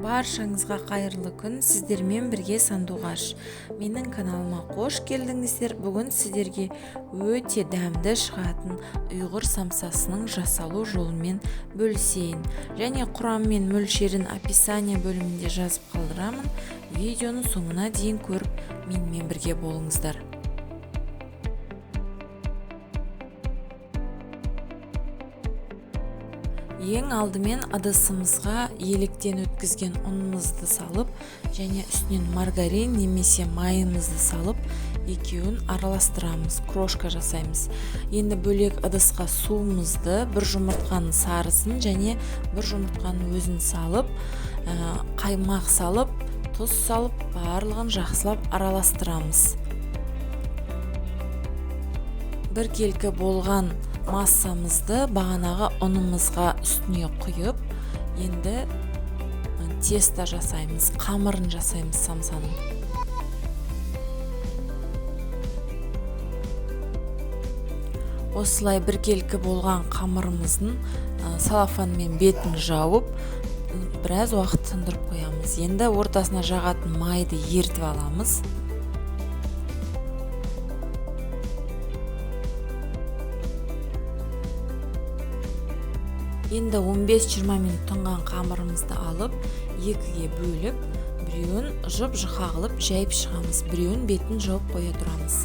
Баршаңызға қайырлы күн, сіздермен бірге Сандуғаш. Менің каналыма қош келдіңіздер. Бүгін сіздерге өте дәмді шығатын ұйғыр самсасының жасалу жолымен бөлісейін. Және құрамы мен мөлшерін описание бөлімінде жазып қалдырамын. Видеоны соңына дейін көріп, менімен бірге болыңыздар. Ең алдымен ыдысымызға електен өткізген ұнымызды салып, және үстінен маргарин немесе майымызды салып, екеуін араластырамыз, крошка жасаймыз. Енді бөлек ыдысқа суымызды, бір жұмыртқаның сарысын және бір жұмыртқаның өзін салып, қаймақ салып, тұз салып, барлығын жақсылап араластырамыз. Бір келкі болған массамызды бағанағы ұнымызға үстіне құйып, енді тесто жасаймыз, қамырын жасаймыз самсаның. Осылай бір келкі болған қамырымыздың салафанмен бетін жауып, біраз уақыт тындырып қоямыз. Енді ортасына жағатын майды ертіп аламыз. Енді 15-20 минут тұнған қамырымызды алып, екіге бөліп, біреуін жұп-жұқа қылып жайып шығамыз, біреуін бетін жауып қоя тұрамыз.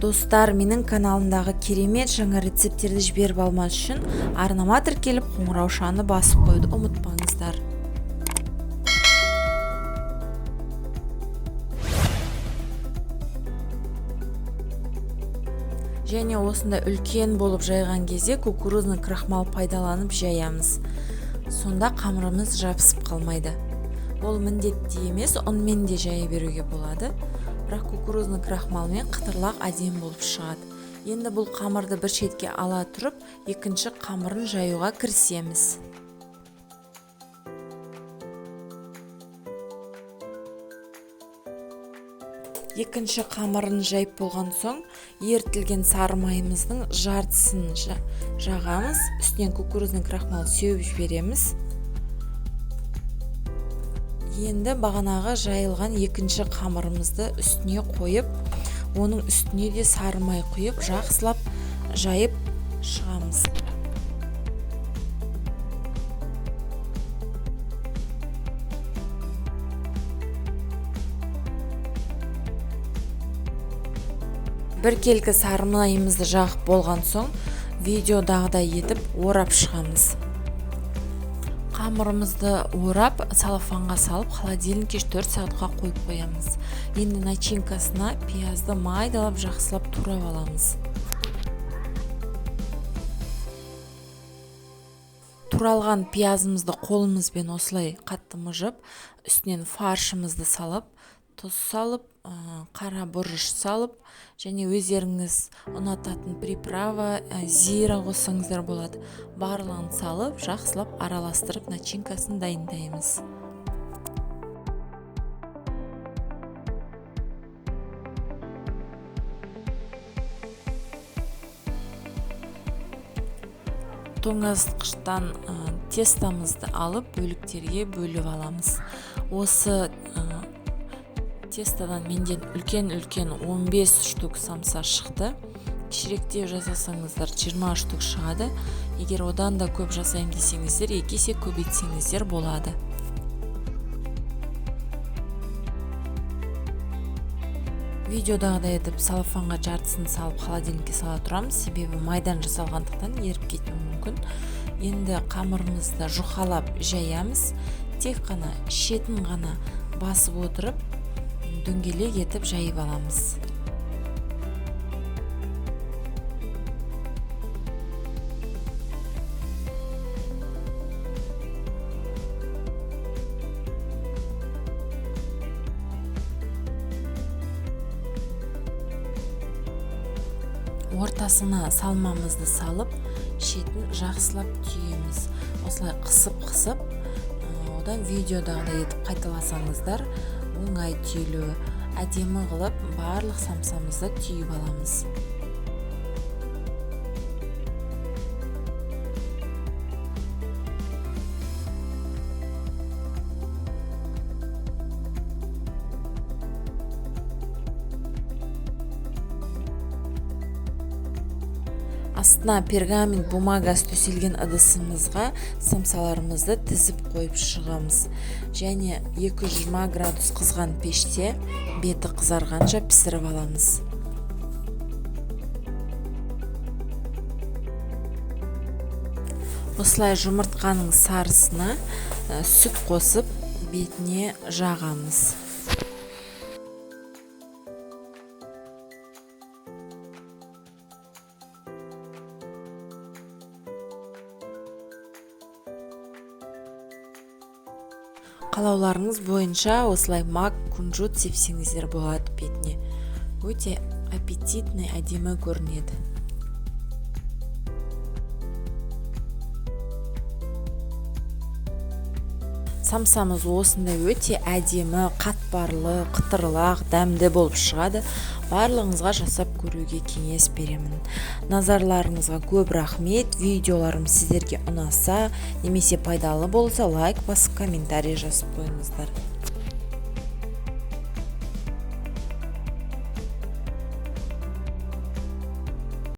Достар, менің каналымдағы керемет жаңа рецептерді жіберіп алмас үшін арнама тіркеліп қоңыраушаны басып қойды ұмытпаңыздар. Және осында үлкен болып жайған кезде кукурузный крахмал пайдаланып жаямыз. Сонда қамырымыз жабысып қалмайды. Ол міндетті емес, ұнмен де жая беруге болады. Бірақ кукурузный крахмалмен қытырлақ әдемі болып шығады. Енді бұл қамырды бір шетке ала тұрып, екінші қамырын жаюға кірісеміз. Екінші қамырын жайып болған соң, ертілген сары майымыздың жартысын жағамыз, үстінен кукурузный крахмал сеуіп жібереміз. Енді бағанағы жайылған екінші қамырымызды үстіне қойып, оның үстіне де сары май құйып, жақсылап жайып шығамыз. Бір келкі сары майымызды жағып болған соң, видеодағыдай етіп орап шығамыз. Қамырымызды орап, салафанға салып, холодильникке 4 сағатқа қойып қоямыз. Енді начинкасына пиязды майдалап жақсылап турап аламыз. Туралған пиязымызды қолымызбен осылай қатты мұжып, үстінен фаршымызды салып, тұз салып, қара бұрыш салып, және өздеріңіз ұнататын приправа, зира қоссаңыздар болады. Барлығын салып, жақсылап араластырып, начинкасын дайындаймыз. Тоңазытқыштан тестамызды алып, бөліктерге бөліп аламыз. Осы тестодан менден үлкен 15 штук самса шықты. Кішіректеу жасасаңыздар 20 штук шығады. Егер одан да көп жасайым десеңіздер, 2 есе көбейтсеңіздер болады. Видеодағыдай етіп салафанға жартысын салып холодильникке сала тұрамыз, себебі майдан жасалғандықтан еріп кетуі мүмкін. Енді қамырымызды жұқалап жаямыз, тек қана шетін ғана басып отырып, дөңгелек етіп жайып аламыз. Ортасына салмамызды салып, шетін жақсылап түйеміз. Осылай қысып, одан видеодағыдай етіп қайталасаңыздар, оңай түйілуі, әдемі қылып барлық самсамызды түйіп аламыз. астына пергамент бумагасы төселген ыдысымызға самсаларымызды тізіп қойып шығамыз. Және 220 градус қызған пеште беті қызарғанша пісіріп аламыз. Осылай жұмыртқаның сарысына сүт қосып бетіне жағамыз. Қалауларыңыз бойынша осылай мак, кунжут сепсеңіздер болады бетіне. Өте аппетитный, әдемі көрінеді. Самсамыз осындай өте әдемі, қатпарлы, қытырлақ, дәмді болып шығады. Барлығыңызға жасап көруге кеңес беремін. Назарларыңызға көп рахмет. Видеоларым сіздерге ұнаса немесе пайдалы болса, лайк басып, комментарий жазып қойыңыздар.